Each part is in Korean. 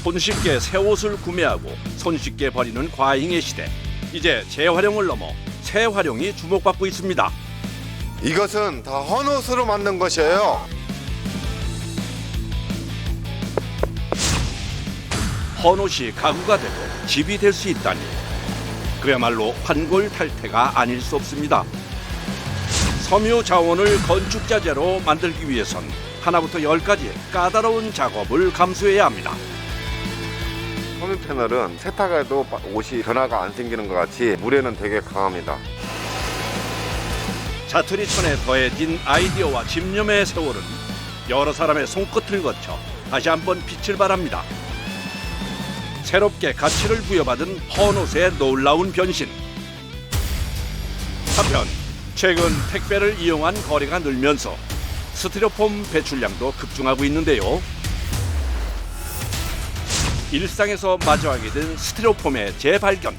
손쉽게 새 옷을 구매하고 손쉽게 버리는 과잉의 시대. 이제 재활용을 넘어 새 활용이 주목받고 있습니다. 이것은 다 헌옷으로 만든 것이에요. 헌옷이 가구가 되고 집이 될 수 있다니 그야말로 환골탈태가 아닐 수 없습니다. 섬유 자원을 건축 자재로 만들기 위해선 하나부터 10까지 까다로운 작업을 감수해야 합니다. 섬유 패널은 세탁해도 옷이 변화가 안 생기는 것 같이 물에는 되게 강합니다. 자투리천에 더해진 아이디어와 집념의 세월은 여러 사람의 손끝을 거쳐 다시 한번 빛을 발합니다. 새롭게 가치를 부여받은 헌옷의 놀라운 변신. 한편 최근 택배를 이용한 거래가 늘면서 스티로폼 배출량도 급증하고 있는데요. 일상에서 마주하게 된 스티로폼의 재발견.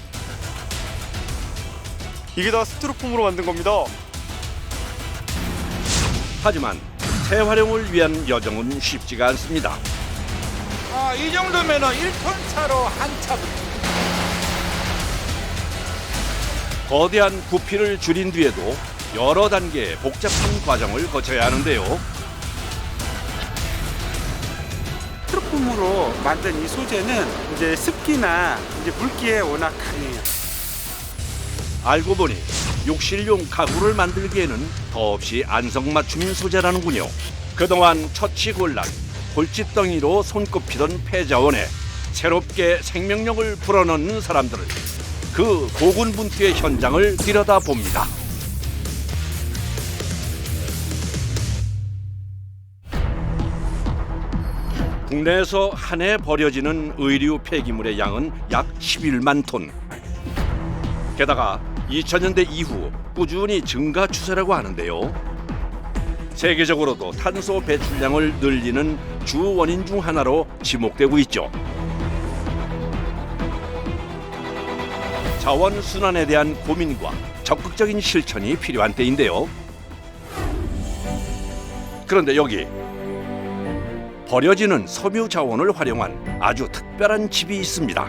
이게 다 스티로폼으로 만든 겁니다. 하지만 재활용을 위한 여정은 쉽지가 않습니다. 이 정도면은 1톤 차로 한 차분. 거대한 부피를 줄인 뒤에도 여러 단계의 복잡한 과정을 거쳐야 하는데요. 스티로폼으로 만든 이 소재는 이제 습기나 이제 물기에 워낙 강해요. 알고 보니 욕실용 가구를 만들기에는 더없이 안성맞춤인 소재라는군요. 그동안 처치곤란, 골칫덩이로 손꼽히던 폐자원에 새롭게 생명력을 불어넣는 사람들을 그 고군분투의 현장을 들여다봅니다. 국내에서 한 해 버려지는 의류 폐기물의 양은 약 11만 톤. 게다가 2000년대 이후 꾸준히 증가 추세라고 하는데요. 세계적으로도 탄소 배출량을 늘리는 주 원인 중 하나로 지목되고 있죠. 자원 순환에 대한 고민과 적극적인 실천이 필요한 때인데요. 그런데 여기 버려지는 섬유 자원을 활용한 아주 특별한 집이 있습니다.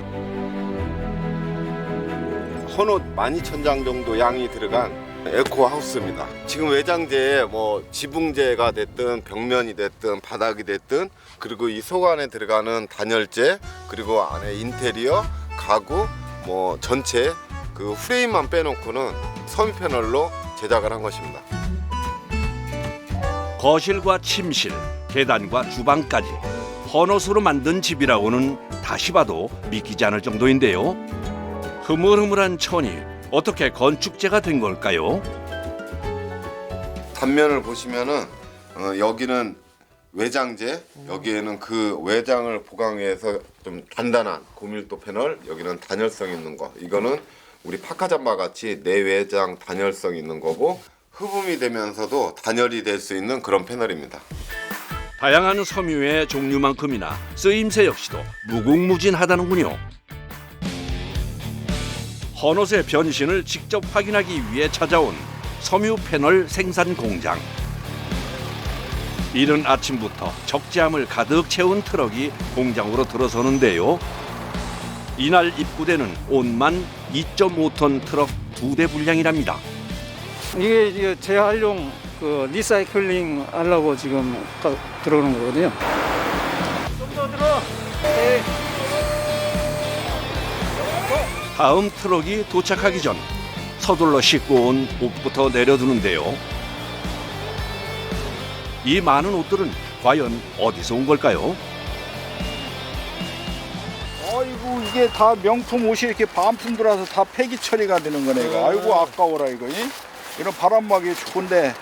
헌옷 12,000장 정도 양이 들어간 에코하우스입니다. 지금 외장재에 지붕재가 됐든 벽면이 됐든 바닥이 됐든 그리고 이 속 안에 들어가는 단열재 그리고 안에 인테리어 가구 전체 그 프레임만 빼놓고는 섬유 패널로 제작을 한 것입니다. 거실과 침실, 계단과 주방까지 헌옷으로 만든 집이라고는 다시 봐도 믿기지 않을 정도인데요. 흐물흐물한 천이 어떻게 건축재가 된 걸까요? 단면을 보시면은 여기는 외장재, 여기에는 그 외장을 보강해서 위해서 좀 단단한 고밀도 패널, 여기는 단열성 있는 거. 이거는 우리 파카잠바 같이 내외장 단열성 있는 거고 흡음이 되면서도 단열이 될 수 있는 그런 패널입니다. 다양한 섬유의 종류만큼이나 쓰임새 역시도 무궁무진하다는군요. 헌옷의 변신을 직접 확인하기 위해 찾아온 섬유 패널 생산 공장. 이른 아침부터 적재함을 가득 채운 트럭이 공장으로 들어서는데요. 이날 입구되는 옷만 2.5톤 트럭 2대 분량이랍니다. 이게 재활용 리사이클링 하려고 지금 들어오는 거거든요. 좀 더 들어. 네. 다음 트럭이 도착하기 전 서둘러 싣고 온 옷부터 내려두는데요. 이 많은 옷들은 과연 어디서 온 걸까요? 아이고 이게 다 명품 옷이 이렇게 반품 들어와서 다 폐기 처리가 되는 거네 이거. 아이고 아까워라 이거. 이런 바람막이 좋은데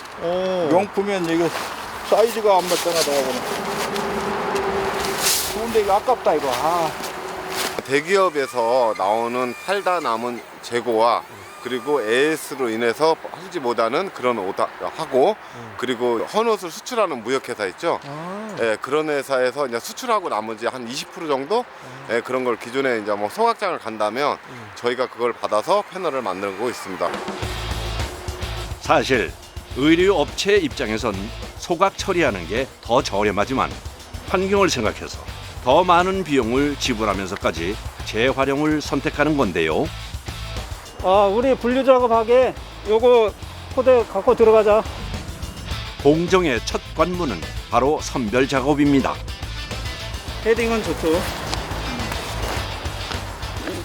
명품이면 이거 사이즈가 안 맞잖아 내가. 좋은데 이거 아깝다 이거. 대기업에서 나오는 팔다 남은 재고와 그리고 AS로 인해서 하지 못하는 그런 옷 하고 그리고 헌옷을 수출하는 무역회사 있죠. 그런 회사에서 이제 수출하고 나머지 한 20% 정도 그런 걸 기존에 이제 소각장을 간다면 저희가 그걸 받아서 패널을 만들고 있습니다. 사실 의류 업체 입장에선 소각 처리하는 게 더 저렴하지만 환경을 생각해서 더 많은 비용을 지불하면서까지 재활용을 선택하는 건데요. 우리 분류 작업하게 요거 포대 갖고 들어가자. 공정의 첫 관문은 바로 선별 작업입니다. 패딩은 좋죠.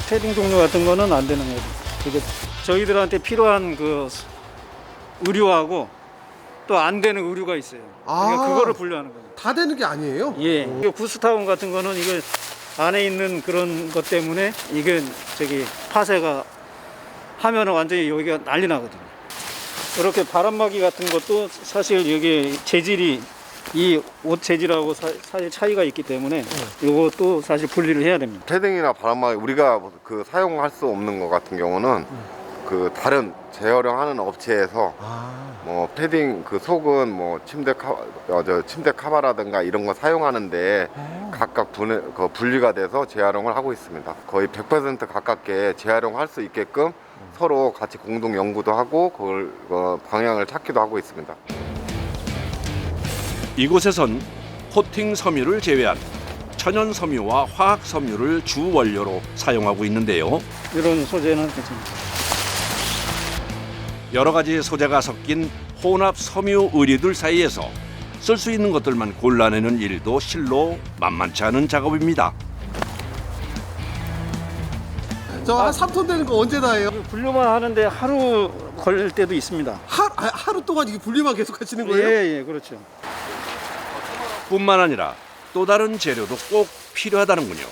패딩 종류 같은 거는 안 되는 거죠. 그게 저희들한테 필요한 그 의류하고 또 안 되는 의류가 있어요. 그러니까 그거를 분류하는 거예요. 다 되는 게 아니에요? 예. 이거 구스타운 같은 거는 이거 안에 있는 그런 것 때문에 이게 파쇄가 하면은 완전히 여기가 난리 나거든요. 이렇게 바람막이 같은 것도 사실 여기 재질이 이 옷 재질하고 사실 차이가 있기 때문에 이것도 사실 분리를 해야 됩니다. 패딩이나 바람막이 우리가 그 사용할 수 없는 것 같은 경우는 그 다른 재활용하는 업체에서 뭐 패딩 그 속은 뭐 침대 카바라든가 이런 거 사용하는데 각각 분리가 돼서 재활용을 하고 있습니다. 거의 100% 가깝게 재활용할 수 있게끔 서로 같이 공동 연구도 하고 그걸 방향을 찾기도 하고 있습니다. 이곳에선 코팅 섬유를 제외한 천연 섬유와 화학 섬유를 주 원료로 사용하고 있는데요. 이런 소재는 괜찮습니다. 여러 가지 소재가 섞인 혼합 섬유 의류들 사이에서 쓸 수 있는 것들만 골라내는 일도 실로 만만치 않은 작업입니다. 저 한 3톤 되는 거 언제 다 해요? 분류만 하는데 하루 걸릴 때도 있습니다. 하루 동안 이게 분리만 계속 하시는 거예요? 예, 그렇죠. 뿐만 아니라 또 다른 재료도 꼭 필요하다는군요.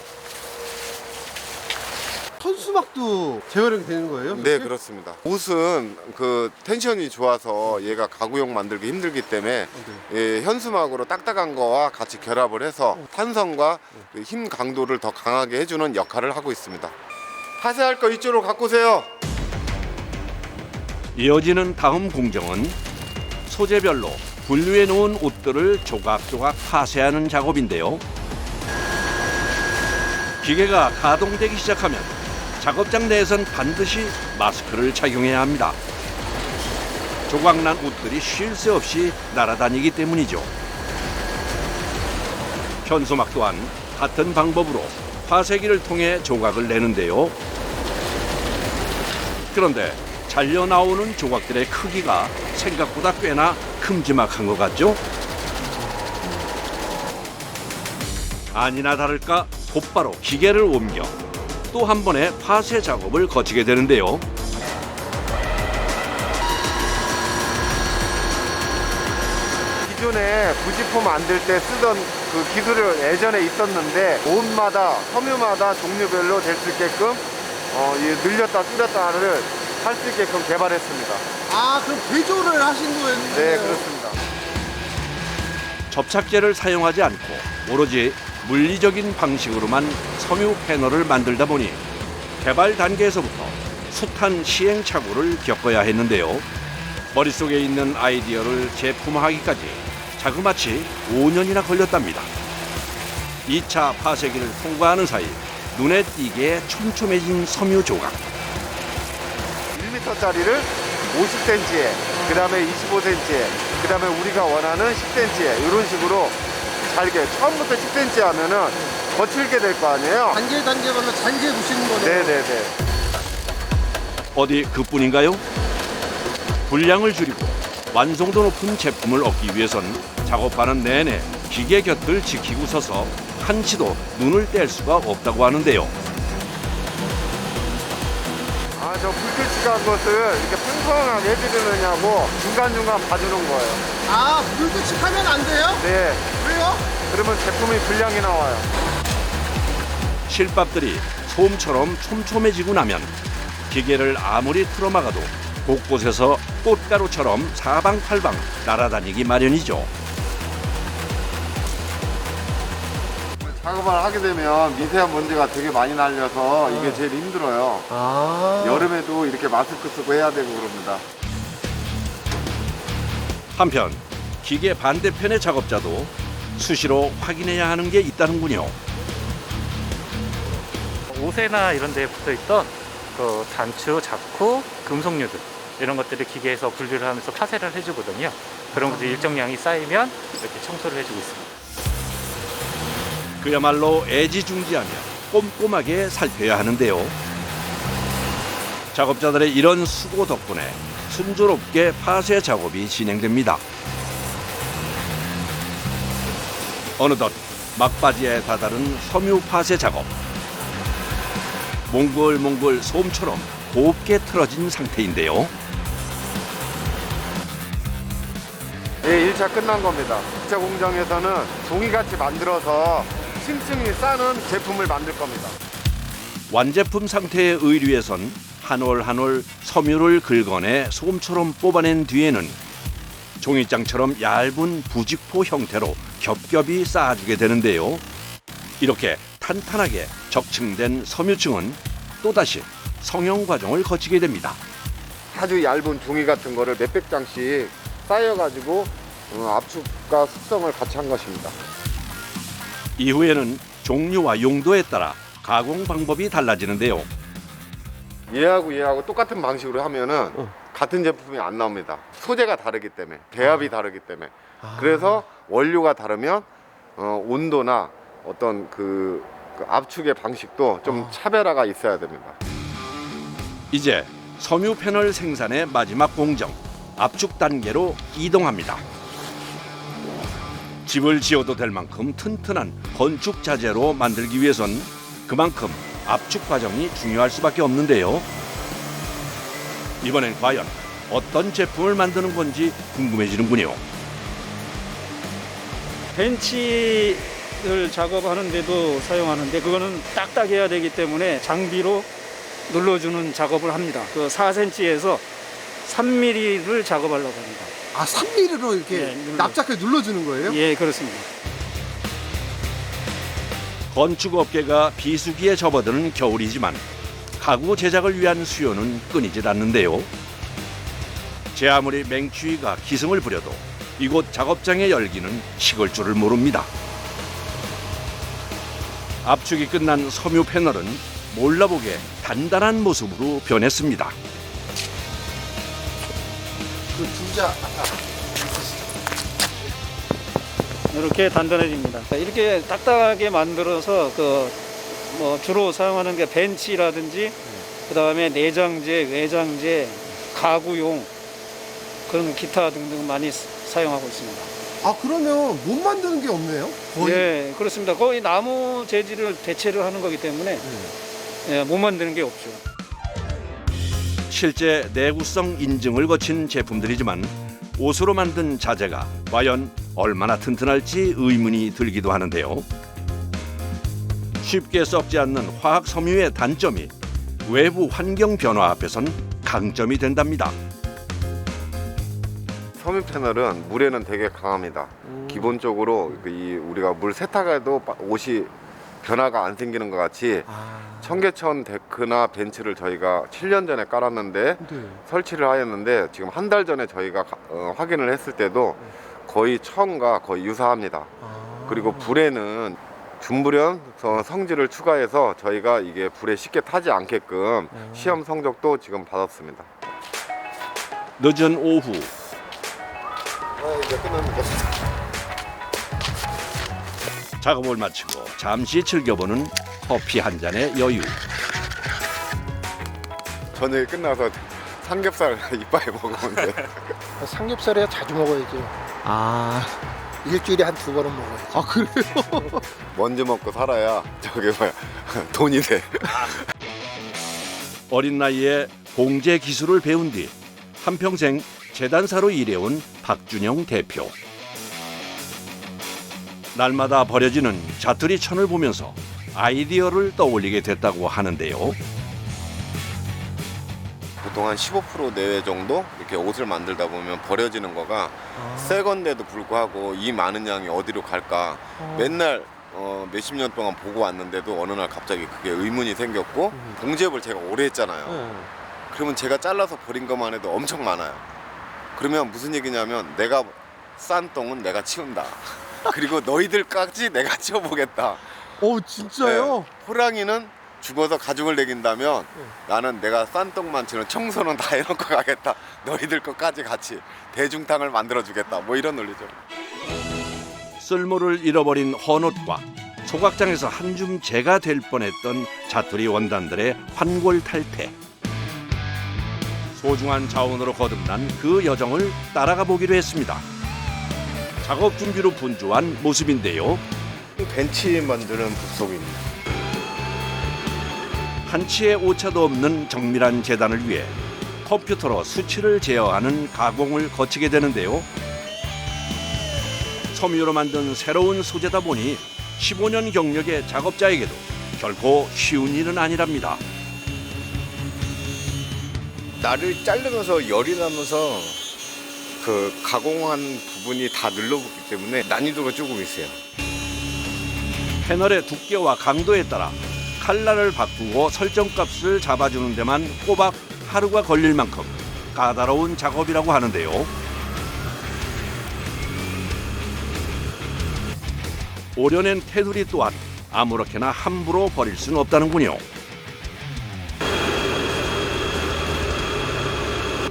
천수막도 재활용이 되는 거예요? 네, 그렇습니다. 옷은 그 텐션이 좋아서 얘가 가구용 만들기 힘들기 때문에 예, 현수막으로 딱딱한 거와 같이 결합을 해서 탄성과 그 힘 강도를 더 강하게 해주는 역할을 하고 있습니다. 파쇄할 거 이쪽으로 갖고 오세요. 이어지는 다음 공정은 소재별로 분류해 놓은 옷들을 조각조각 파쇄하는 작업인데요. 기계가 가동되기 시작하면 작업장 내에선 반드시 마스크를 착용해야 합니다. 조각난 옷들이 쉴 새 없이 날아다니기 때문이죠. 현수막 또한 같은 방법으로 파쇄기를 통해 조각을 내는데요. 그런데 잘려 나오는 조각들의 크기가 생각보다 꽤나 큼지막한 것 같죠? 아니나 다를까 곧바로 기계를 옮겨 또 한 번의 파쇄 작업을 거치게 되는데요. 기존에 부직포 만들 때 쓰던 그 기술이 예전에 있었는데 옷마다 섬유마다 종류별로 될 수 있게끔 늘렸다 줄였다를 할 수 있게끔 개발했습니다. 그럼 개조를 하신 거예요? 네, 그렇습니다. 접착제를 사용하지 않고 오로지 물리적인 방식으로만 섬유 패널을 만들다 보니 개발 단계에서부터 숱한 시행착오를 겪어야 했는데요. 머릿속에 있는 아이디어를 제품화하기까지 자그마치 5년이나 걸렸답니다. 2차 파쇄기를 통과하는 사이 눈에 띄게 촘촘해진 섬유 조각. 1m짜리를 50cm에, 그 다음에 25cm에, 그 다음에 우리가 원하는 10cm에 이런 식으로 잘게 처음부터 10cm 하면은 거칠게 될 거 아니에요? 단계마다 잘게 부시는 거네요. 네네네. 어디 그뿐인가요? 분량을 줄이고 완성도 높은 제품을 얻기 위해선 작업하는 내내 기계 곁을 지키고 서서 한치도 눈을 뗄 수가 없다고 하는데요. 저 불규칙한 것을 이렇게 평평하게 해주느냐고 중간중간 봐주는 거예요. 불규칙하면 안 돼요? 네. 왜요? 그러면 제품이 불량이 나와요. 실밥들이 솜처럼 촘촘해지고 나면 기계를 아무리 틀어막아도 곳곳에서 꽃가루처럼 사방팔방 날아다니기 마련이죠. 작업을 하게 되면 미세한 먼지가 되게 많이 날려서 이게 제일 힘들어요. 여름에도 이렇게 마스크 쓰고 해야 되고 그럽니다. 한편 기계 반대편의 작업자도 수시로 확인해야 하는 게 있다는군요. 옷에나 이런 데에 붙어 있던 그 단추, 자쿠, 금속류들 이런 것들을 기계에서 분류를 하면서 파쇄를 해주거든요. 그런 것들 일정량이 쌓이면 이렇게 청소를 해주고 있습니다. 그야말로 애지중지하며 꼼꼼하게 살펴야 하는데요. 작업자들의 이런 수고 덕분에 순조롭게 파쇄 작업이 진행됩니다. 어느덧 막바지에 다다른 섬유 파쇄 작업. 몽글몽글 솜처럼 곱게 틀어진 상태인데요. 예, 1차 끝난 겁니다. 2차 공정에서는 종이같이 만들어서 층층이 싸는 제품을 만들 겁니다. 완제품 상태의 의류에선 한 올 한 올 섬유를 긁어내 솜처럼 뽑아낸 뒤에는 종이장처럼 얇은 부직포 형태로 겹겹이 쌓아주게 되는데요. 이렇게 탄탄하게 적층된 섬유층은 또다시 성형 과정을 거치게 됩니다. 아주 얇은 종이 같은 거를 몇백 장씩 쌓여가지고 압축과 숙성을 같이 한 것입니다. 이후에는 종류와 용도에 따라 가공 방법이 달라지는데요. 얘하고 똑같은 방식으로 하면은 같은 제품이 안 나옵니다. 소재가 다르기 때문에, 배합이 다르기 때문에. 그래서 원료가 다르면 온도나 어떤 그 압축의 방식도 좀 차별화가 있어야 됩니다. 이제 섬유 패널 생산의 마지막 공정, 압축 단계로 이동합니다. 집을 지어도 될 만큼 튼튼한 건축 자재로 만들기 위해선 그만큼 압축 과정이 중요할 수밖에 없는데요. 이번엔 과연 어떤 제품을 만드는 건지 궁금해지는군요. 벤치를 작업하는데도 사용하는데 그거는 딱딱해야 되기 때문에 장비로 눌러주는 작업을 합니다. 그 4cm에서 3mm를 작업하려고 합니다. 아 3mm로 이렇게 납작하게 눌러주는 거예요? 예, 그렇습니다. 건축업계가 비수기에 접어드는 겨울이지만 가구 제작을 위한 수요는 끊이질 않는데요. 제 아무리 맹추위가 기승을 부려도 이곳 작업장의 열기는 식을 줄을 모릅니다. 압축이 끝난 섬유 패널은 몰라보게 단단한 모습으로 변했습니다. 그 두자 이렇게 단단해집니다. 이렇게 딱딱하게 만들어서 뭐 주로 사용하는 게 벤치라든지 그다음에 내장재, 외장재, 가구용 그런 기타 등등 많이 사용하고 있습니다. 아 그러면 못 만드는 게 없네요? 거의? 예, 그렇습니다. 거의 나무 재질을 대체를 하는 거기 때문에 예, 못 만드는 게 없죠. 실제 내구성 인증을 거친 제품들이지만 옷으로 만든 자재가 과연 얼마나 튼튼할지 의문이 들기도 하는데요. 쉽게 썩지 않는 화학 섬유의 단점이 외부 환경 변화 앞에선 강점이 된답니다. 섬유 패널은 물에는 되게 강합니다. 기본적으로 우리가 물 세탁해도 옷이 변화가 안 생기는 것 같이 청계천 데크나 벤츠를 저희가 7년 전에 깔았는데 설치를 하였는데 지금 한 달 전에 저희가 확인을 했을 때도 거의 처음과 거의 유사합니다. 그리고 불에는 준불연 성질을 추가해서 저희가 이게 불에 쉽게 타지 않게끔 시험 성적도 지금 받았습니다. 늦은 오후 이제 끝났는데. 작업을 마치고 잠시 즐겨보는 커피 한 잔의 여유. 저녁에 끝나서 삼겹살 이빨에 먹었는데 삼겹살이야 자주 먹어야죠. 아 일주일에 한 2번은 먹어야죠. 아 그래요? 먼저 먹고 살아야 돈이 돼. 어린 나이에 공제 기술을 배운 뒤 한평생 재단사로 일해온 박준영 대표. 날마다 버려지는 자투리 천을 보면서 아이디어를 떠올리게 됐다고 하는데요. 보통 한 15% 내외 정도 이렇게 옷을 만들다 보면 버려지는 거가 새 건데도 불구하고 이 많은 양이 어디로 갈까 맨날 몇십 년 동안 보고 왔는데도 어느 날 갑자기 그게 의문이 생겼고 봉제업을 제가 오래 했잖아요. 그러면 제가 잘라서 버린 것만 해도 엄청 많아요. 그러면 무슨 얘기냐면 내가 싼 똥은 내가 치운다. 그리고 너희들까지 내가 치워보겠다. 오 진짜요? 네. 호랑이는 죽어서 가죽을 내긴다면 나는 내가 싼 똥만 치는 청소는 다 해놓고 가겠다. 너희들 것까지 같이 대중탕을 만들어주겠다. 뭐 이런 논리죠. 쓸모를 잃어버린 헌옷과 소각장에서 한 줌 재가 될 뻔했던 자투리 원단들의 환골 탈태. 소중한 자원으로 거듭난 그 여정을 따라가 보기로 했습니다. 작업 준비로 분주한 모습인데요. 벤치 만드는 부속입니다. 한치의 오차도 없는 정밀한 재단을 위해 컴퓨터로 수치를 제어하는 가공을 거치게 되는데요. 섬유로 만든 새로운 소재다 보니 15년 경력의 작업자에게도 결코 쉬운 일은 아니랍니다. 날을 자르면서 열이 나면서 그 가공한 부분이 다 늘러붙기 때문에 난이도가 조금 있어요. 패널의 두께와 강도에 따라 칼날을 바꾸고 설정값을 잡아주는 데만 꼬박 하루가 걸릴 만큼 까다로운 작업이라고 하는데요. 오려낸 테두리 또한 아무렇게나 함부로 버릴 수는 없다는군요.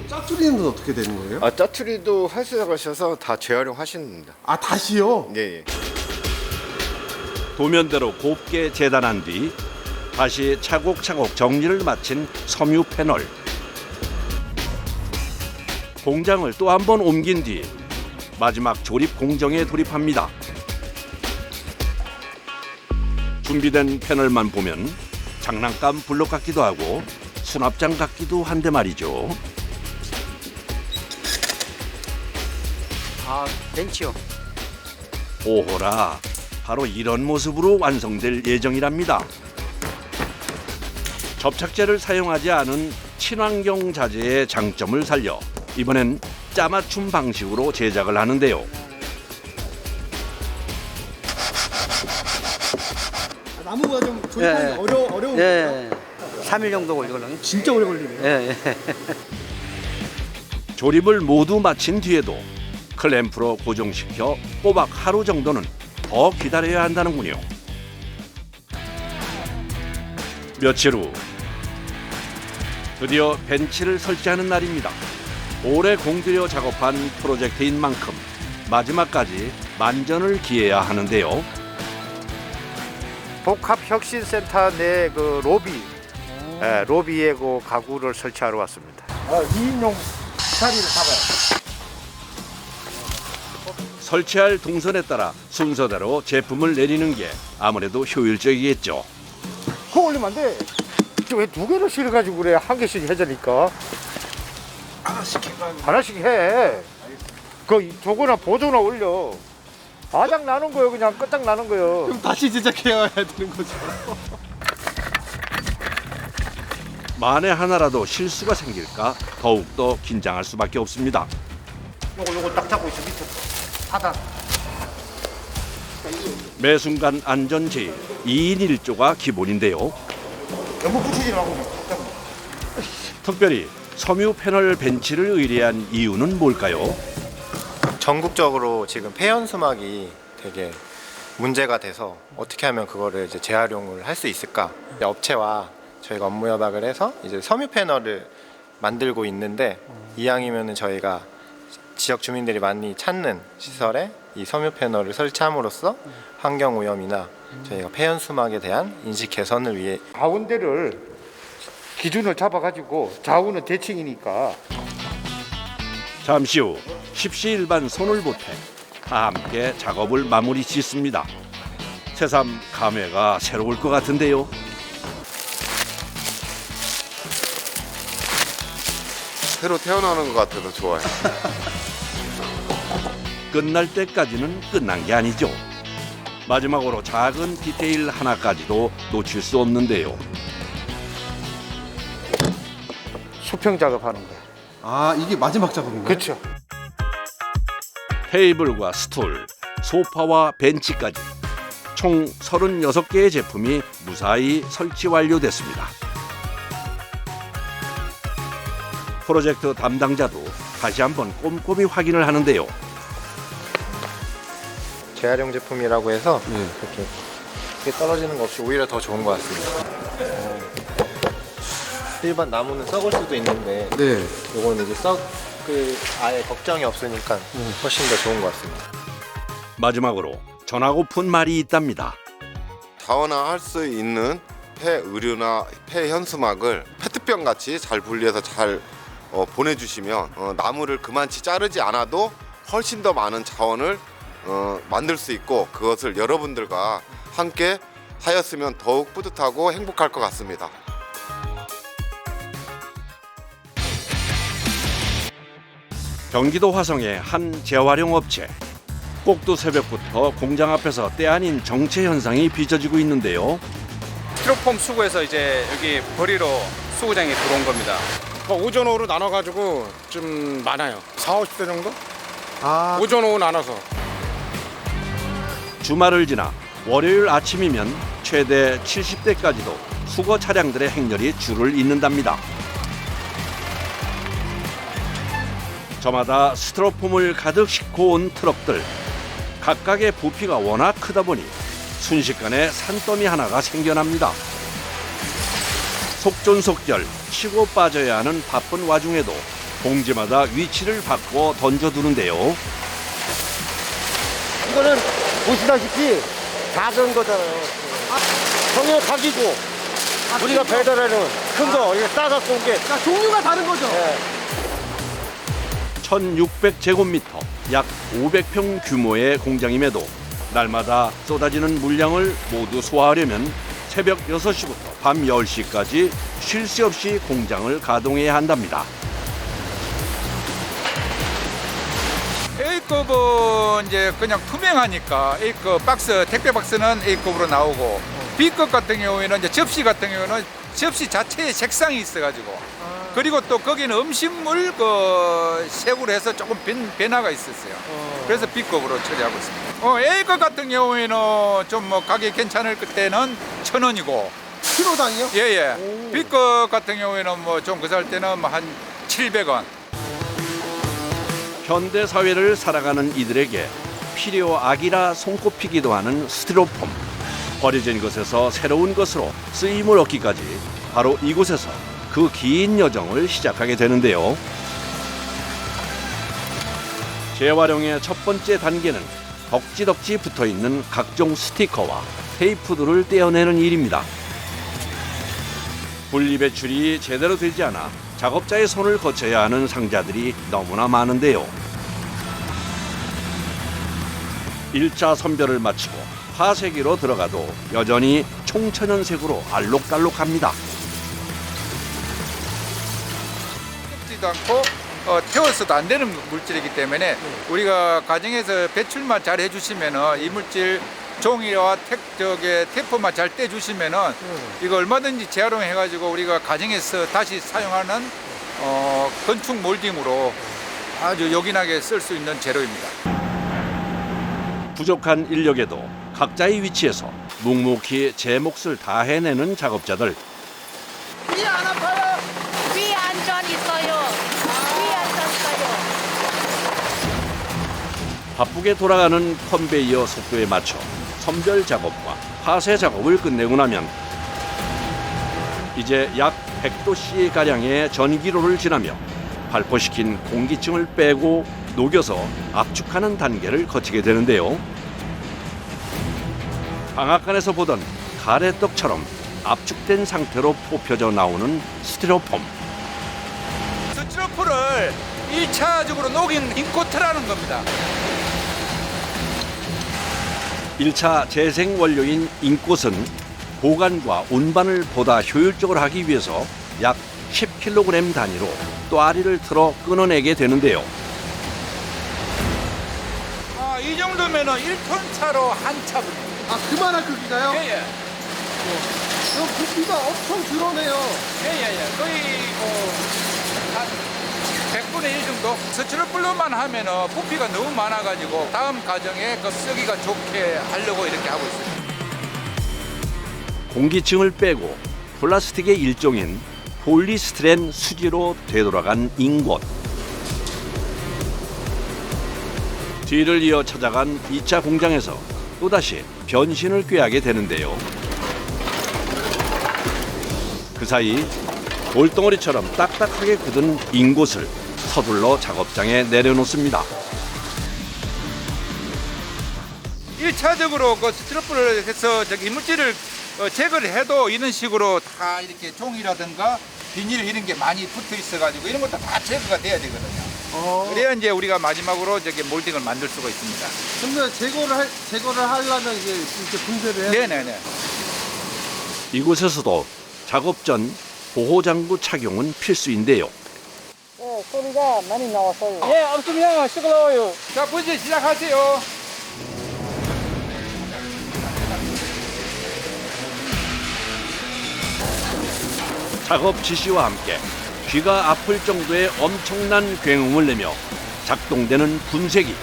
짜투리는 어떻게 되는 거예요? 짜투리도 활성화하셔서 다 재활용하시는 겁니다. 아, 다시요? 예. 도면대로 곱게 재단한 뒤 다시 차곡차곡 정리를 마친 섬유 패널. 공장을 또 한 번 옮긴 뒤 마지막 조립 공정에 돌입합니다. 준비된 패널만 보면 장난감 블록 같기도 하고 수납장 같기도 한데 말이죠. 아, 벤치요. 오호라, 바로 이런 모습으로 완성될 예정이랍니다. 접착제를 사용하지 않은 친환경 자재의 장점을 살려 이번엔 짜맞춤 방식으로 제작을 하는데요. 나무가 좀 조립하기 예. 어려운가요? 예. 3일 정도 걸리거든요. 진짜 오래 걸리네요. 예. 조립을 모두 마친 뒤에도 클램프로 고정시켜 꼬박 하루 정도는 더 기다려야 한다는군요. 며칠 후 드디어 벤치를 설치하는 날입니다. 오래 공들여 작업한 프로젝트인 만큼 마지막까지 만전을 기해야 하는데요. 복합혁신센터 내 그 로비, 로비에 그 가구를 설치하러 왔습니다. 2인용 자리를 잡아요. 설치할 동선에 따라 순서대로 제품을 내리는 게 아무래도 효율적이겠죠. 그거 올리면 안 돼. 왜 두 개를 실어가지고 그래? 한 개씩 해자니까. 하나씩 해. 저거나 보조나 올려. 아작 나는 거요, 그냥 끝장 나는 거요. 그럼 다시 제작해야 되는 거죠. 만에 하나라도 실수가 생길까 더욱더 긴장할 수밖에 없습니다. 요거 딱 잡고 있어, 밑에 하단. 매 순간 안전 제일 2인 1조가 기본인데요. 너무 붙이지 말고. 특별히 섬유 패널 벤치를 의뢰한 이유는 뭘까요? 전국적으로 지금 폐연수막이 되게 문제가 돼서 어떻게 하면 그거를 이제 재활용을 할 수 있을까? 업체와 저희가 업무 협약을 해서 이제 섬유 패널을 만들고 있는데 이왕이면은 저희가 지역 주민들이 많이 찾는 시설에 이 섬유 패널을 설치함으로써 환경 오염이나 저희가 폐연수막에 대한 인식 개선을 위해 가운데를 기준을 잡아가지고 좌우는 대칭이니까. 잠시 후 십시일반 손을 보태 다 함께 작업을 마무리 짓습니다. 새삼 감회가 새로울 것 같은데요. 새로 태어나는 것 같아서 좋아요. 끝날 때까지는 끝난 게 아니죠. 마지막으로 작은 디테일 하나까지도 놓칠 수 없는데요. 수평 작업하는 거야. 아, 이게 마지막 작업인가요? 그렇죠. 테이블과 스툴, 소파와 벤치까지 총 36개의 제품이 무사히 설치 완료됐습니다. 프로젝트 담당자도 다시 한번 꼼꼼히 확인을 하는데요. 재활용 제품이라고 해서 이렇게 떨어지는 거 없이 오히려 더 좋은 것 같습니다. 일반 나무는 썩을 수도 있는데 네. 요거는 이제 아예 걱정이 없으니까 훨씬 더 좋은 것 같습니다. 마지막으로 전하고픈 말이 있답니다. 다원화할 수 있는 폐의류나 폐현수막을 페트병 같이 잘 분리해서 잘 보내주시면 나무를 그만치 자르지 않아도 훨씬 더 많은 자원을 만들 수 있고 그것을 여러분들과 함께 하였으면 더욱 뿌듯하고 행복할 것 같습니다. 경기도 화성의 한 재활용 업체. 꼭두 새벽부터 공장 앞에서 때 아닌 정체 현상이 빚어지고 있는데요. 스티로폼 수거해서 이제 여기 버리러 수거장에 들어온 겁니다. 오전 오후로 나눠가지고 좀 많아요. 40-50대 정도? 오전 오후 나눠서. 주말을 지나 월요일 아침이면 최대 70대까지도 수거 차량들의 행렬이 줄을 잇는답니다. 저마다 스티로폼을 가득 싣고 온 트럭들. 각각의 부피가 워낙 크다 보니 순식간에 산더미 하나가 생겨납니다. 속전속결 치고 빠져야 하는 바쁜 와중에도 봉지마다 위치를 바꿔 던져두는데요. 이거는 보시다시피 작은 거잖아요. 정말 각이고 우리가 배달하는 큰 거 이거 싸갖고 온 게 종류가 다른 거죠? 1600제곱미터, 약 500평 규모의 공장임에도 날마다 쏟아지는 물량을 모두 소화하려면 새벽 6시부터 밤 10시까지 쉴 새 없이 공장을 가동해야 한답니다. A급은 이제 그냥 투명하니까 A급 박스, 택배 박스는 A급으로 나오고 B급 같은 경우에는 이제 접시 같은 경우는 접시 자체에 색상이 있어가지고 그리고 또 거기는 음식물 그 색으로 해서 조금 변화가 있었어요. 그래서 B급으로 처리하고 있습니다. A급 같은 경우에는 좀 뭐 가격이 괜찮을 때는 1,000원이고 키로당이요? 예예. B급 같은 경우에는 뭐 좀 그 살 때는 뭐 한 700원. 현대 사회를 살아가는 이들에게 필요악이라 손꼽히기도 하는 스티로폼. 버려진 것에서 새로운 것으로 쓰임을 얻기까지 바로 이곳에서 그 긴 여정을 시작하게 되는데요. 재활용의 첫 번째 단계는 덕지덕지 붙어있는 각종 스티커와 테이프들을 떼어내는 일입니다. 분리배출이 제대로 되지 않아 작업자의 손을 거쳐야 하는 상자들이 너무나 많은데요. 1차 선별을 마치고 파쇄기로 들어가도 여전히 총천연색으로 알록달록합니다. 도 않고 태워서도 안 되는 물질이기 때문에 우리가 가정에서 배출만 잘 해주시면은 이 물질 종이와 테이프만 잘 떼주시면은 이거 얼마든지 재활용해가지고 우리가 가정에서 다시 사용하는 건축 몰딩으로 아주 요긴하게 쓸 수 있는 재료입니다. 부족한 인력에도 각자의 위치에서 묵묵히 제 몫을 다 해내는 작업자들. 이 안 아파요? 위 안전 있어요. 위 안전 있어요. 바쁘게 돌아가는 컨베이어 속도에 맞춰 선별 작업과 파쇄 작업을 끝내고 나면 이제 약 100도씨 가량의 전기로를 지나며 발포시킨 공기층을 빼고 녹여서 압축하는 단계를 거치게 되는데요. 방앗간에서 보던 가래떡처럼 압축된 상태로 뽑혀져 나오는 스티로폼. 스티로폼을 1차적으로 녹인 인코트라는 겁니다. 1차 재생 원료인 인꽃은 보관과 운반을 보다 효율적으로 하기 위해서 약 10kg 단위로 또아리를 틀어 끊어내게 되는데요. 이 정도면은 1톤 차로 한 차분입니다. 그만한 크기가요? 예예. 그럼 부피가 엄청 줄어네요. 예예예. 거의 한 100분의 1 정도. 스티로폼만 하면은 부피가 너무 많아가지고 다음 과정에 그 쓰기가 좋게 하려고 이렇게 하고 있습니다. 공기층을 빼고 플라스틱의 일종인 폴리스티렌 수지로 되돌아간 인곳. 뒤를 이어 찾아간 2차 공장에서 또다시 변신을 꾀하게 되는데요. 그 사이 돌덩어리처럼 딱딱하게 굳은 인곳을 서둘러 작업장에 내려놓습니다. 1차적으로 그 스티로폼을 해서 저기 이물질을 제거를 해도 이런 식으로 다 이렇게 종이라든가 비닐 이런 게 많이 붙어 있어가지고 이런 것도 다 제거가 돼야 되거든요. 그래야 이제 우리가 마지막으로 저기 몰딩을 만들 수가 있습니다. 근데 제거를 하려면 이제 이렇게 분쇄를 해야 네네네. 이곳에서도 작업 전 보호장구 착용은 필수인데요. 소리가 많이 나왔어요. 예, 없으면 시끄러워요. 자, 분쇄 시작하세요. 작업 지시와 함께 귀가 아플 정도의 엄청난 굉음을 내며 작동되는 분쇄기.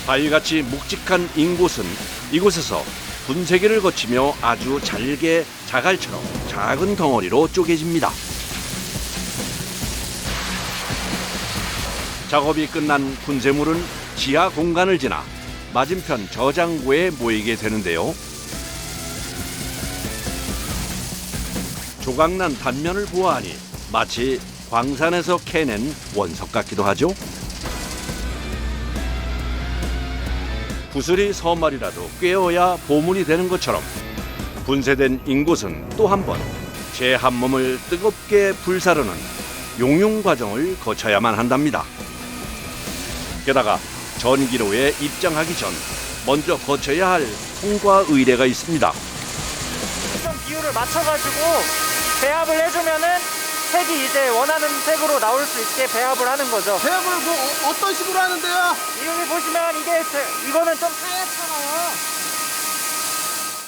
바위같이 묵직한 인곳은 이곳에서 분쇄기를 거치며 아주 잘게 자갈처럼 작은 덩어리로 쪼개집니다. 작업이 끝난 분쇄물은 지하 공간을 지나 맞은편 저장고에 모이게 되는데요. 조각난 단면을 보아하니 마치 광산에서 캐낸 원석 같기도 하죠. 구슬이 서말이라도 꿰어야 보물이 되는 것처럼 분쇄된 인곳은 또 한 번 제 한 몸을 뜨겁게 불사르는 용융 과정을 거쳐야만 한답니다. 게다가 전기로에 입장하기 전 먼저 거쳐야 할 통과 의례가 있습니다. 특정 비율을 맞춰가지고 배합을 해주면은 색이 이제 원하는 색으로 나올 수 있게 배합을 하는 거죠. 배합을 뭐 어떤 식으로 하는데요? 여기 보시면 이거는 좀 하얗잖아요.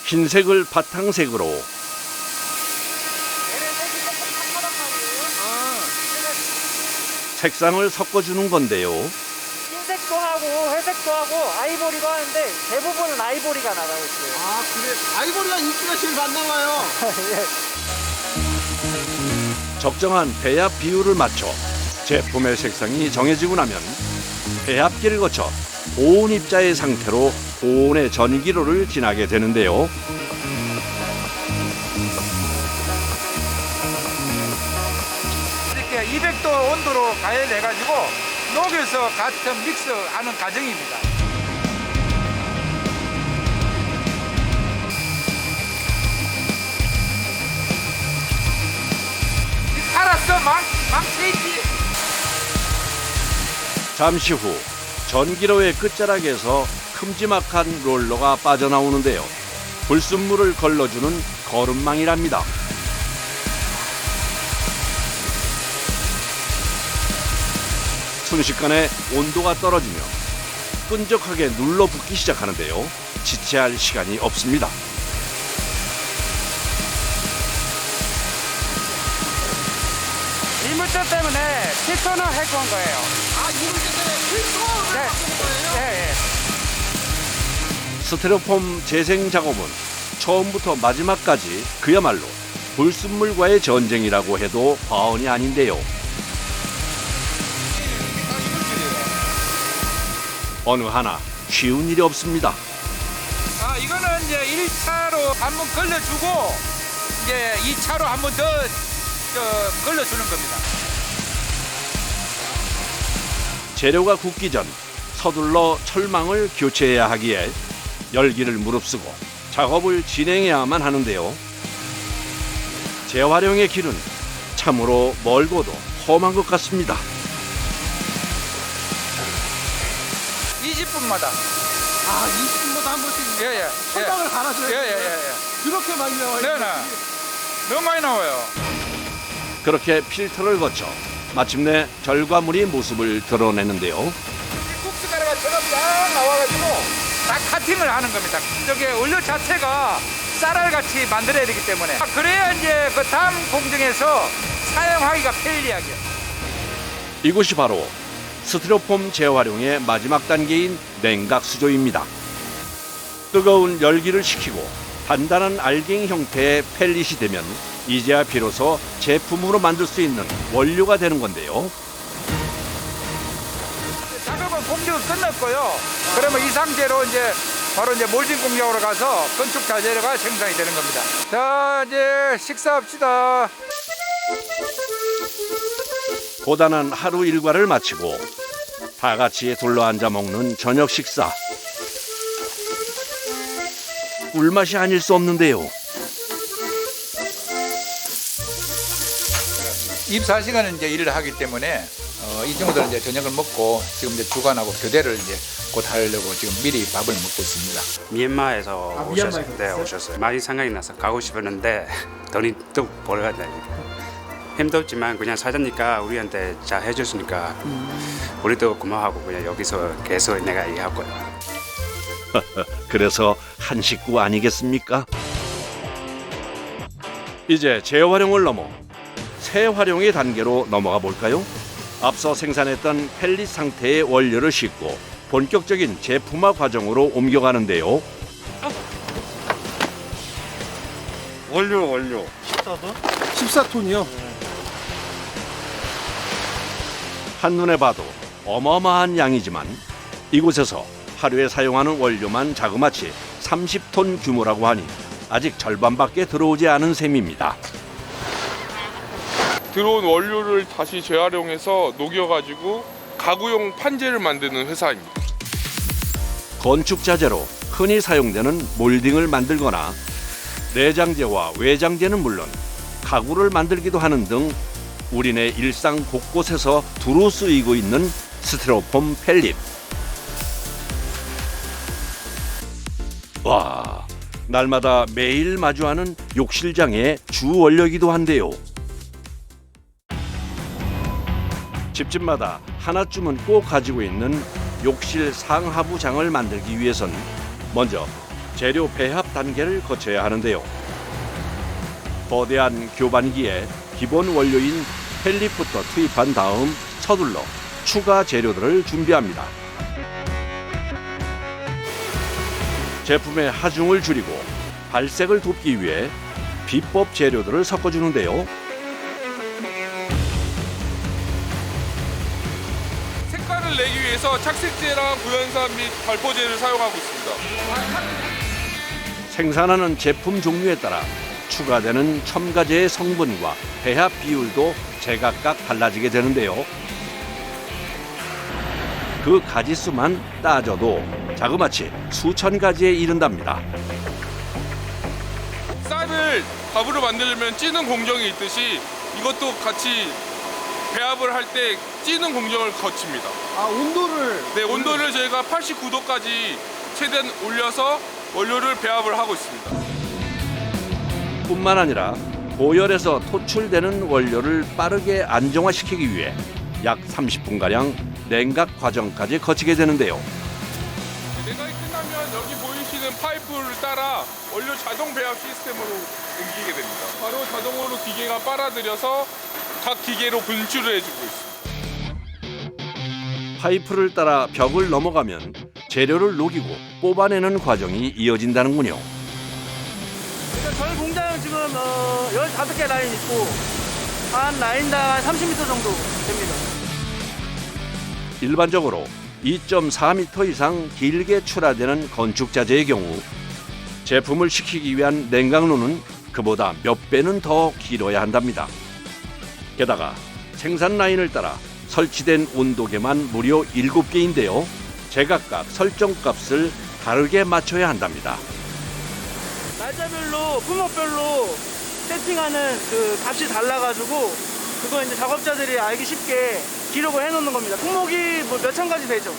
흰색을 바탕색으로, 색상을 섞어주는 건데요. 흰색도 하고 회색도 하고 아이보리도 하는데 대부분은 아이보리가 나가고 있어요. 아, 그래. 아이보리가 인기가 제일 많나 봐요. 적정한 배합 비율을 맞춰 제품의 색상이 정해지고 나면 배합기를 거쳐 고온 입자의 상태로 고온의 전기로를 지나게 되는데요. 이렇게 200도 온도로 가열해가지고 녹여서 같은 믹스하는 과정입니다. 알았어, 망치지. 잠시 후 전기로의 끝자락에서 큼지막한 롤러가 빠져나오는데요. 불순물을 걸러주는 거름망이랍니다. 순식간에 온도가 떨어지며 끈적하게 눌러붙기 시작하는데요. 지체할 시간이 없습니다. 이물질 때문에 필터는 해고 한 거예요. 아, 이물질 때문에 필터를 바꾸는 거예요? 네. 스테레오폼 재생 작업은 처음부터 마지막까지 그야말로 불순물과의 전쟁이라고 해도 과언이 아닌데요. 어느 하나 쉬운 일이 없습니다. 아, 이거는 이제 1차로 한번 걸러주고 이제 2차로 한번 더 걸러주는 겁니다. 재료가 굳기 전 서둘러 철망을 교체해야 하기에 열기를 무릅쓰고 작업을 진행해야만 하는데요. 재활용의 길은 참으로 멀고도 험한 것 같습니다. 20분마다. 아, 20분마다 한 번씩 예. 철망을 갈아줘야 예. 돼요? 그렇게 많이 나와요? 네네. 너무 많이 나와요. 그렇게 필터를 거쳐 마침내 결과물이 모습을 드러내는데요. 국수가루가 저렇게 쫙 나와가지고 다 카팅을 하는 겁니다. 저게 원료 자체가 쌀알같이 만들어야 되기 때문에 그래야 이제 그 다음 공정에서 사용하기가 편리하게. 이곳이 바로 스티로폼 재활용의 마지막 단계인 냉각 수조입니다. 뜨거운 열기를 식히고 단단한 알갱이 형태의 펠릿이 되면 이제야 비로소 제품으로 만들 수 있는 원료가 되는 건데요. 작업은 공정은 끝났고요. 그러면 이 상태로 이제 바로 이제 몰딩 공장으로 가서 건축 자재가 생산이 되는 겁니다. 자, 이제 식사합시다. 고단한 하루 일과를 마치고 다 같이 둘러앉아 먹는 저녁 식사. 꿀맛이 아닐 수 없는데요. 24시간은 이제 일을 하기 때문에 이 친구들은 이제 저녁을 먹고 지금 이제 주간하고 교대를 이제 곧 하려고 지금 미리 밥을 먹고 있습니다. 미얀마에서 미얀마에서 오셨어요. 많이 생각이 나서 가고 싶었는데 돈이 뚝 벌어가다니까 힘들지만 그냥 사자니까 우리한테 잘 해줬으니까 우리도 고마워하고 그냥 여기서 계속 내가 일할 거야. 그래서 한 식구 아니겠습니까? 이제 재활용을 넘어 재활용의 단계로 넘어가 볼까요? 앞서 생산했던 펠릿 상태의 원료를 싣고 본격적인 제품화 과정으로 옮겨가는데요. 원료 14톤이요? 한눈에 봐도 어마어마한 양이지만 이곳에서 하루에 사용하는 원료만 자그마치 30톤 규모라고 하니 아직 절반밖에 들어오지 않은 셈입니다. 들어온 원료를 다시 재활용해서 녹여가지고 가구용 판재를 만드는 회사입니다. 건축 자재로 흔히 사용되는 몰딩을 만들거나 내장재와 외장재는 물론 가구를 만들기도 하는 등 우리네 일상 곳곳에서 두루 쓰이고 있는 스티로폼 펠릿. 와, 날마다 매일 마주하는 욕실장의 주 원료이기도 한데요. 집집마다 하나쯤은 꼭 가지고 있는 욕실 상하부장을 만들기 위해선 먼저 재료 배합 단계를 거쳐야 하는데요. 거대한 교반기에 기본 원료인 펠릿부터 투입한 다음 서둘러 추가 재료들을 준비합니다. 제품의 하중을 줄이고 발색을 돕기 위해 비법 재료들을 섞어주는데요. 색깔을 내기 위해서 착색제랑 구연산 및 발포제를 사용하고 있습니다. 생산하는 제품 종류에 따라 추가되는 첨가제의 성분과 배합 비율도 제각각 달라지게 되는데요. 그 가지수만 따져도 자그마치 수천 가지에 이른답니다. 쌀을 밥으로 만들려면 찌는 공정이 있듯이 이것도 같이 배합을 할 때 찌는 공정을 거칩니다. 아, 온도를? 네, 온도를 저희가 89도까지 최대한 올려서 원료를 배합을 하고 있습니다. 뿐만 아니라 고열에서 토출되는 원료를 빠르게 안정화시키기 위해 약 30분가량 냉각 과정까지 거치게 되는데요. 냉각이 끝나면 여기 보이시는 파이프를 따라 원료 자동 배합 시스템으로 옮기게 됩니다. 바로 자동으로 기계가 빨아들여서 각 기계로 분출을 해주고 있습니다. 파이프를 따라 벽을 넘어가면 재료를 녹이고 뽑아내는 과정이 이어진다는군요. 저희 공장은 지금 15개 라인 있고 한 라인당 30m 정도 됩니다. 일반적으로 2.4m 이상 길게 출하되는 건축 자재의 경우 제품을 식히기 위한 냉각로는 그보다 몇 배는 더 길어야 한답니다. 게다가 생산 라인을 따라 설치된 온도계만 무려 7개인데요. 제각각 설정값을 다르게 맞춰야 한답니다. 날짜별로 품목별로 세팅하는 그 값이 달라가지고 그거 이제 작업자들이 알기 쉽게 기록을 해놓는 겁니다. 품목이 뭐 몇천 가지 되죠.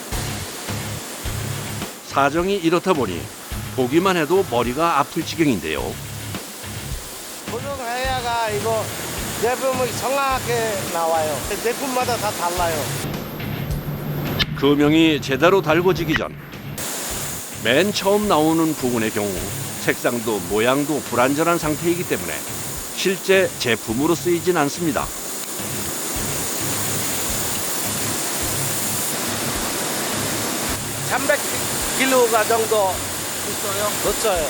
사정이 이렇다 보니 보기만 해도 머리가 아플 지경인데요. 고정해야가 이거 제품이 정확하게 나와요. 제품마다 다 달라요. 금형이 제대로 달궈지기 전 맨 처음 나오는 부분의 경우 색상도 모양도 불완전한 상태이기 때문에 실제 제품으로 쓰이진 않습니다. (300kg) 정도 넣어요.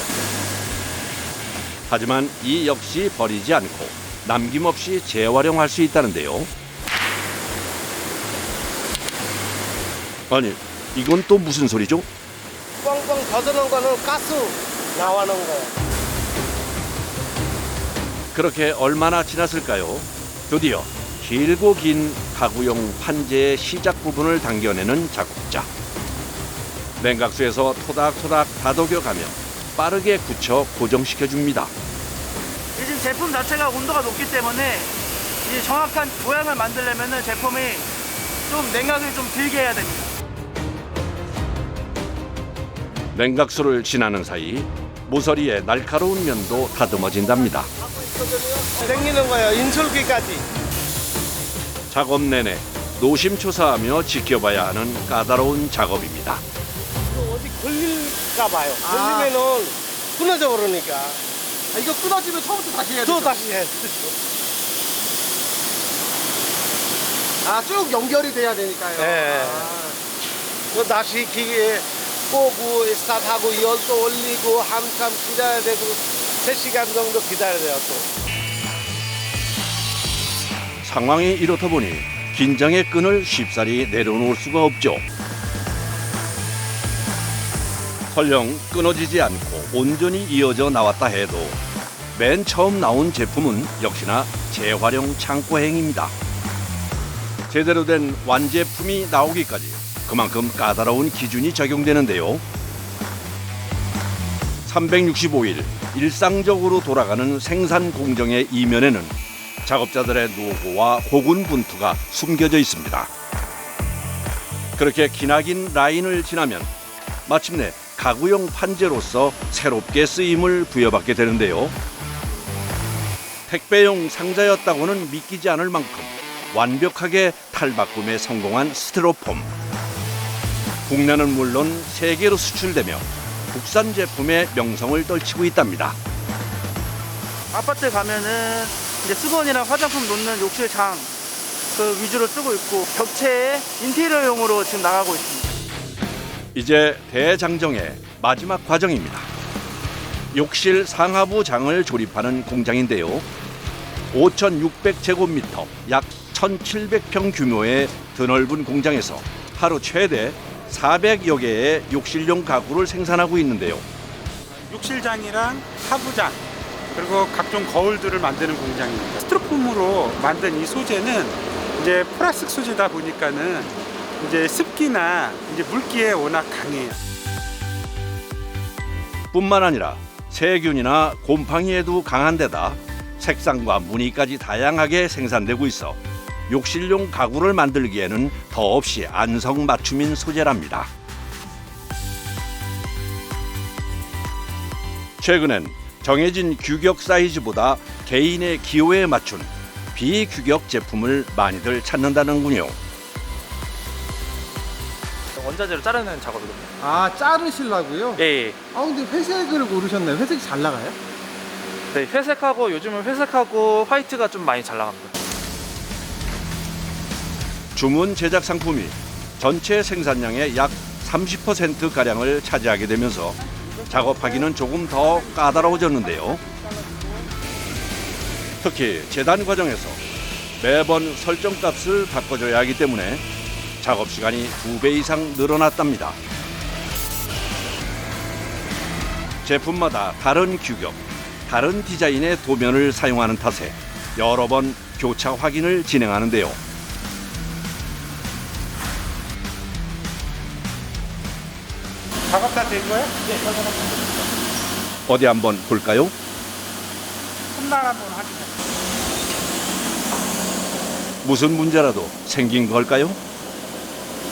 하지만 이 역시 버리지 않고 남김없이 재활용할 수 있다는데요. 아니, 이건 또 무슨 소리죠? 뻥뻥 젖어놓은 거는 가스 나오는 거예요. 그렇게 얼마나 지났을까요? 드디어 길고 긴 가구용 판재의 시작 부분을 당겨내는 작업자. 냉각수에서 토닥토닥 다독여가며 빠르게 굳혀 고정시켜줍니다. 지금 제품 자체가 온도가 높기 때문에 이 정확한 모양을 만들려면 제품이 좀 냉각을 좀 길게 해야 됩니다. 냉각수를 지나는 사이 모서리의 날카로운 면도 다듬어진답니다. 당기는 거예요. 인솔기까지. 작업 내내 노심초사하며 지켜봐야 하는 까다로운 작업입니다. 어디 걸릴까 봐요. 걸리면은 끊어져 버리니까. 이거 끊어지면 처음부터 다시 해야 돼. 또 다시 해. 쭉 연결이 돼야 되니까요. 네. 또 다시 기계 꽂고 스타트하고 열도 올리고 한참 기다려야 되고 3시간 정도 기다려야 돼요 또. 상황이 이렇다 보니 긴장의 끈을 쉽사리 내려놓을 수가 없죠. 설령 끊어지지 않고 온전히 이어져 나왔다 해도 맨 처음 나온 제품은 역시나 재활용 창고행입니다. 제대로 된 완제품이 나오기까지 그만큼 까다로운 기준이 적용되는데요. 365일 일상적으로 돌아가는 생산 공정의 이면에는 작업자들의 노고와 고군분투가 숨겨져 있습니다. 그렇게 기나긴 라인을 지나면 마침내 가구용 판재로서 새롭게 쓰임을 부여받게 되는데요. 택배용 상자였다고는 믿기지 않을 만큼 완벽하게 탈바꿈에 성공한 스티로폼. 국내는 물론 세계로 수출되며 국산 제품의 명성을 떨치고 있답니다. 아파트 가면은 이제 수건이나 화장품 놓는 욕실장 그 위주로 쓰고 있고 벽체에 인테리어용으로 지금 나가고 있습니다. 이제 대장정의 마지막 과정입니다. 욕실 상하부 장을 조립하는 공장인데요. 5,600제곱미터, 약 1,700평 규모의 드넓은 공장에서 하루 최대 400여 개의 욕실용 가구를 생산하고 있는데요. 욕실장이랑 하부장 그리고 각종 거울들을 만드는 공장입니다. 스티로폼으로 만든 이 소재는 이제 플라스틱 소재다 보니까는 이제 습기나 이제 물기에 워낙 강해요. 뿐만 아니라 세균이나 곰팡이에도 강한 데다 색상과 무늬까지 다양하게 생산되고 있어 욕실용 가구를 만들기에는 더없이 안성맞춤인 소재랍니다. 최근엔 정해진 규격 사이즈보다 개인의 기호에 맞춘 비규격 제품을 많이들 찾는다는군요. 원자재로 자르는 작업이거든요. 자르시려고요? 예. 근데 회색을 고르셨나요? 회색이 잘 나가요? 네, 회색하고 요즘은 회색하고 화이트가 좀 많이 잘 나갑니다. 주문 제작 상품이 전체 생산량의 약 30%가량을 차지하게 되면서 작업하기는 조금 더 까다로워졌는데요. 특히 재단 과정에서 매번 설정값을 바꿔줘야 하기 때문에 작업 시간이 2배 이상 늘어났답니다. 제품마다 다른 규격, 다른 디자인의 도면을 사용하는 탓에 여러 번 교차 확인을 진행하는데요. 작업 다 된 거예요? 네, 어디 한번 볼까요? 흠날 한번 확인해. 무슨 문제라도 생긴 걸까요?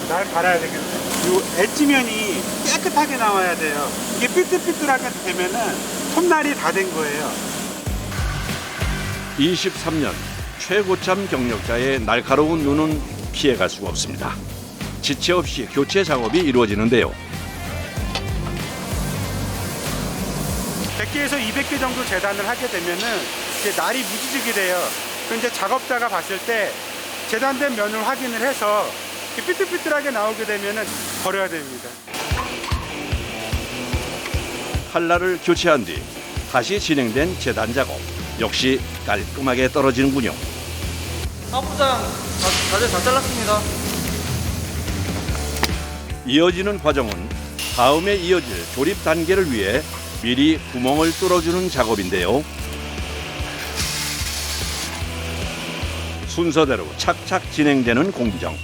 날 갈아야 되겠네. 이 엣지면이 깨끗하게 나와야 돼요. 이게 삐뚤삐뚤하게 되면은 톱날이 다 된 거예요. 23년 최고참 경력자의 날카로운 눈은 피해갈 수가 없습니다. 지체 없이 교체 작업이 이루어지는데요. 100개에서 200개 정도 재단을 하게 되면은 이제 날이 무지직이 돼요. 그 이제 작업자가 봤을 때 재단된 면을 확인을 해서 삐뚤삐뚤하게 나오게 되면은 버려야 됩니다. 칼날을 교체한 뒤 다시 진행된 재단 작업. 역시 깔끔하게 떨어지는군요. 하부장 다들 다 잘랐습니다. 이어지는 과정은 다음에 이어질 조립 단계를 위해 미리 구멍을 뚫어주는 작업인데요. 순서대로 착착 진행되는 공정.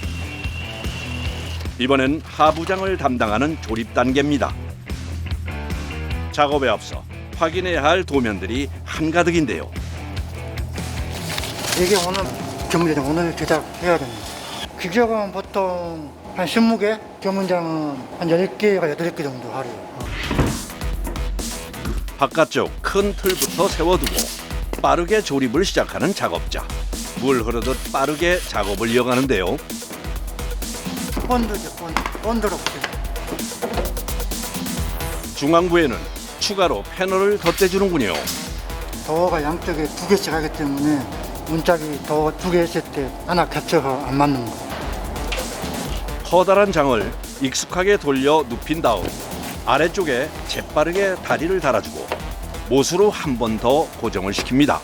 이번엔 하부장을 담당하는 조립 단계입니다. 작업에 앞서 확인해야 할 도면들이 한가득인데요. 이게 오늘 견문장 오늘 제작해야 됩니다. 규격은 보통 한 20개, 견문장은 한 10개가 8개 정도 하루에. 바깥쪽 큰 틀부터 세워두고 빠르게 조립을 시작하는 작업자. 물 흐르듯 빠르게 작업을 이어가는데요. 본드죠, 본드로 보세요. 중앙부에는 추가로 패널을 덧대주는군요. 도어가 양쪽에 2개씩 하기 때문에 문짝이 도어 2개 했을 때 하나 겹쳐서 안 맞는 거. 커다란 장을 익숙하게 돌려 눕힌 다음 아래쪽에 재빠르게 다리를 달아주고 못으로 한 번 더 고정을 시킵니다.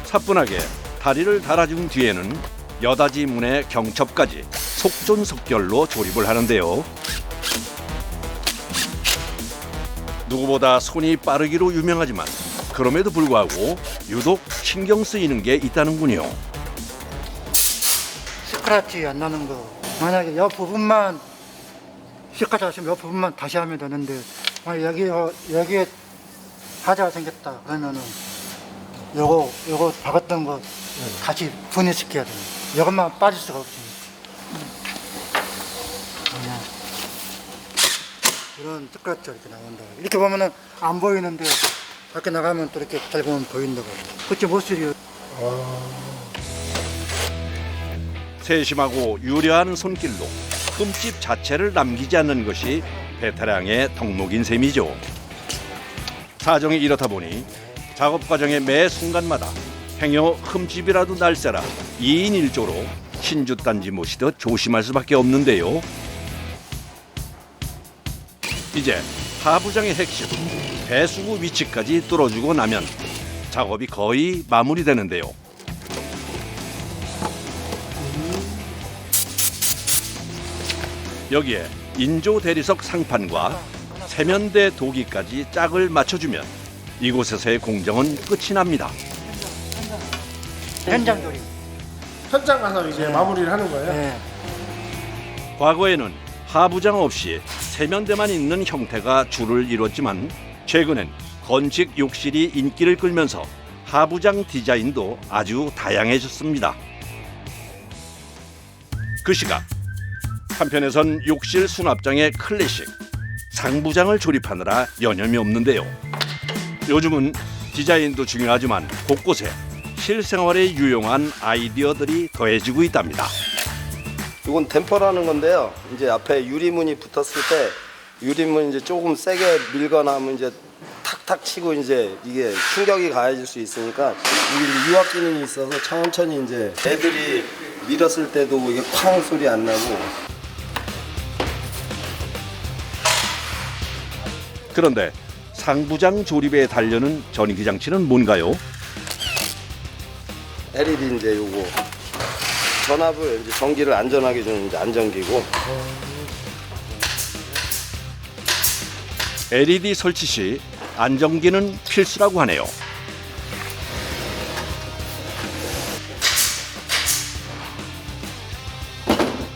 사뿐하게 다리를 달아준 뒤에는 여닫이 문의 경첩까지 속전속결로 조립을 하는데요. 누구보다 손이 빠르기로 유명하지만 그럼에도 불구하고 유독 신경 쓰이는 게 있다는군요. 스크래치 안 나는 거. 만약에 옆 부분만 스크래치 하시면 옆 부분만 다시 하면 되는데 만약 여기에 하자가 생겼다 그러면은 요거 박았던 거 다시 분해시켜야 돼요. 이것만 빠질 수가 없습니다. 이런 스크래치가 이렇게 나온다. 이렇게 보면은 안 보이는데 밖에 나가면 또 이렇게 잘 보면 보인다고. 그치 못쓰리요. 세심하고 유려한 손길로 흠집 자체를 남기지 않는 것이 베테랑의 덕목인 셈이죠. 사정이 이렇다 보니 작업 과정의 매 순간마다 행여 흠집이라도 날세라 2인 1조로 신주단지 모시듯 조심할 수밖에 없는데요. 이제 하부장의 핵심 배수구 위치까지 뚫어주고 나면 작업이 거의 마무리되는데요. 여기에 인조 대리석 상판과 세면대 도기까지 짝을 맞춰주면 이곳에서의 공정은 끝이 납니다. 현장 조립. 현장 가서 이제 마무리를 하는 거예요? 과거에는 하부장 없이 세면대만 있는 형태가 주를 이뤘지만 최근엔 건축 욕실이 인기를 끌면서 하부장 디자인도 아주 다양해졌습니다. 그 시각 한편에선 욕실 수납장의 클래식 상부장을 조립하느라 여념이 없는데요. 요즘은 디자인도 중요하지만 곳곳에 실생활에 유용한 아이디어들이 더해지고 있답니다. 이건 댐퍼라는 건데요. 이제 앞에 유리문이 붙었을 때 유리문 이제 조금 세게 밀거나 하면 이제 탁탁 치고 이제 이게 충격이 가해질 수 있으니까 이게 유압 기능이 있어서 천천히 이제 애들이 밀었을 때도 이게 쾅 소리 안 나고. 그런데 상부장 조립에 달려는 전기 장치는 뭔가요? LED 이제 요거 전압을 이제 전기를 안전하게 주는 이제 안전기고. LED 설치 시 안전기는 필수라고 하네요.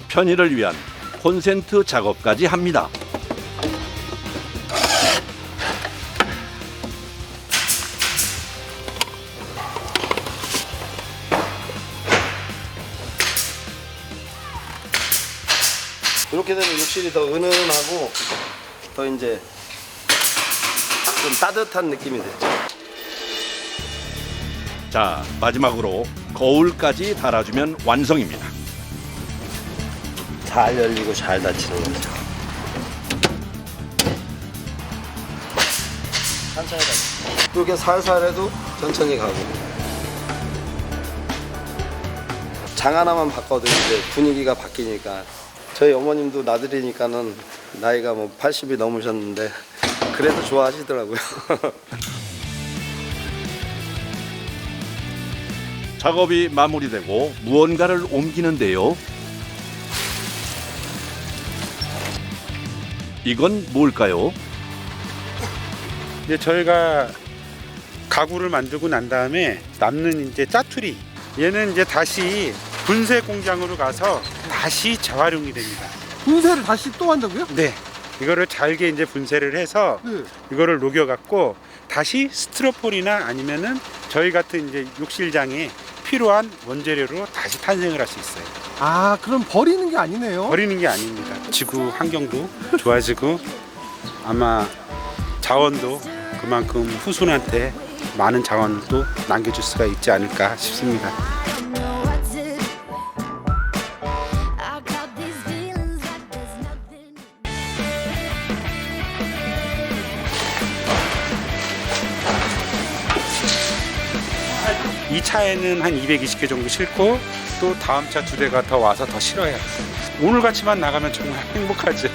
편의를 위한 콘센트 작업까지 합니다. 이렇게 되면 욕실이 더 은은하고 더 이제 좀 따뜻한 느낌이 되죠. 자, 마지막으로 거울까지 달아주면 완성입니다. 잘 열리고 잘 닫히는 거죠. 천천히 가고. 이렇게 살살 해도 천천히 가고. 장 하나만 바꿔도 이제 분위기가 바뀌니까. 저희 어머님도 나들이니까는 나이가 뭐 80이 넘으셨는데 그래도 좋아하시더라고요. 작업이 마무리되고 무언가를 옮기는데요. 이건 뭘까요? 이제 저희가 가구를 만들고 난 다음에 남는 이제 짜투리, 얘는 이제 다시 분쇄 공장으로 가서 다시 재활용이 됩니다. 분쇄를 다시 또 한다고요? 네. 이거를 잘게 이제 분쇄를 해서 이거를 녹여 갖고 다시 스티로폴이나 아니면은 저희 같은 이제 욕실장에 필요한 원재료로 다시 탄생을 할 수 있어요. 아, 그럼 버리는 게 아니네요. 버리는 게 아닙니다. 지구 환경도 좋아지고 아마 자원도 그만큼 후손한테 많은 자원도 남겨줄 수가 있지 않을까 싶습니다. 이 차에는 한 220개 정도 싣고 또 다음 차 2대가 더 와서 더 실어요. 오늘 같이만 나가면 정말 행복하죠.